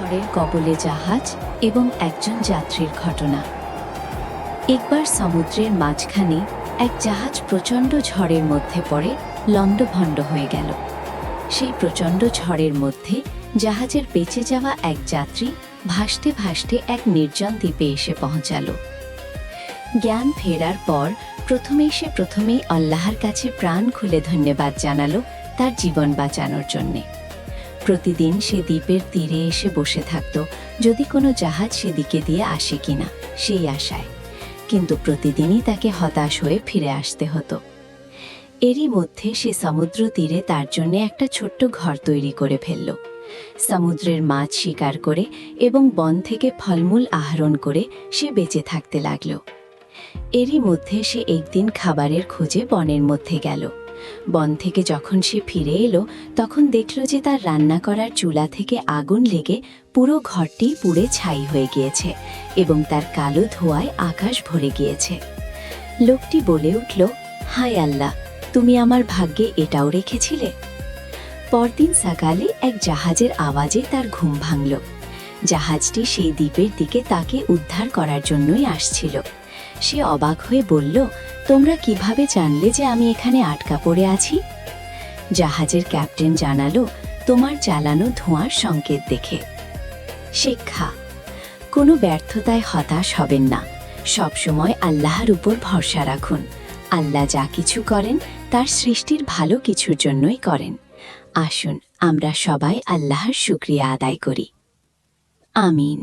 ঝড়ের কবলে জাহাজ এবং একজন যাত্রীর ঘটনা। একবার সমুদ্রের মাঝখানে এক জাহাজ প্রচণ্ড ঝড়ের মধ্যে পড়ে লণ্ডভণ্ড হয়ে গেল। সেই প্রচণ্ড ঝড়ের মধ্যে জাহাজের বেঁচে যাওয়া এক যাত্রী ভাসতে ভাসতে এক নির্জন দ্বীপে এসে পৌঁছাল। জ্ঞান ফেরার পর প্রথমেই আল্লাহর কাছে প্রাণ খুলে ধন্যবাদ জানালো তার জীবন বাঁচানোর জন্যে। প্রতিদিন সে দ্বীপের তীরে এসে বসে থাকত যদি কোনো জাহাজ সেদিকে দিয়ে আসে কিনা সেই আশায়, কিন্তু প্রতিদিনই তাকে হতাশ হয়ে ফিরে আসতে হতো। এরই মধ্যে সে সমুদ্র তীরে তার জন্য একটা ছোট্ট ঘর তৈরি করে ফেলল। সমুদ্রের মাছ শিকার করে এবং বন থেকে ফলমূল আহরণ করে সে বেঁচে থাকতে লাগল। এরই মধ্যে সে একদিন খাবারের খোঁজে বনের মধ্যে গেল। বন থেকে যখন সে ফিরে এলো তখন দেখল যে তার রান্না করার চুলা থেকে আগুন লেগে পুরো ঘরটি পুড়ে ছাই হয়ে গিয়েছে এবং তার কালো ধোঁয়ায় আকাশ ভরে গিয়েছে। লোকটি বলে উঠল, হায় আল্লাহ, তুমি আমার ভাগ্যে এটাও রেখেছিলে। পরদিন সকালে এক জাহাজের আওয়াজে তার ঘুম ভাঙল। জাহাজটি সেই দ্বীপের দিকে তাকে উদ্ধার করার জন্যই আসছিল। সে অবাক হয়ে বলল, তোমরা কিভাবে জানলে যে আমি এখানে আটকা পড়ে আছি? জাহাজের ক্যাপ্টেন জানালো, তোমার চালানো ধোঁয়ার সংকেত দেখে। শিক্ষা: কোনো ব্যর্থতায় হতাশ হবেন না, সবসময় আল্লাহর উপর ভরসা রাখুন। আল্লাহ যা কিছু করেন তার সৃষ্টির ভালো কিছুর জন্যই করেন। আসুন আমরা সবাই আল্লাহর শুকরিয়া আদায় করি। আমিন।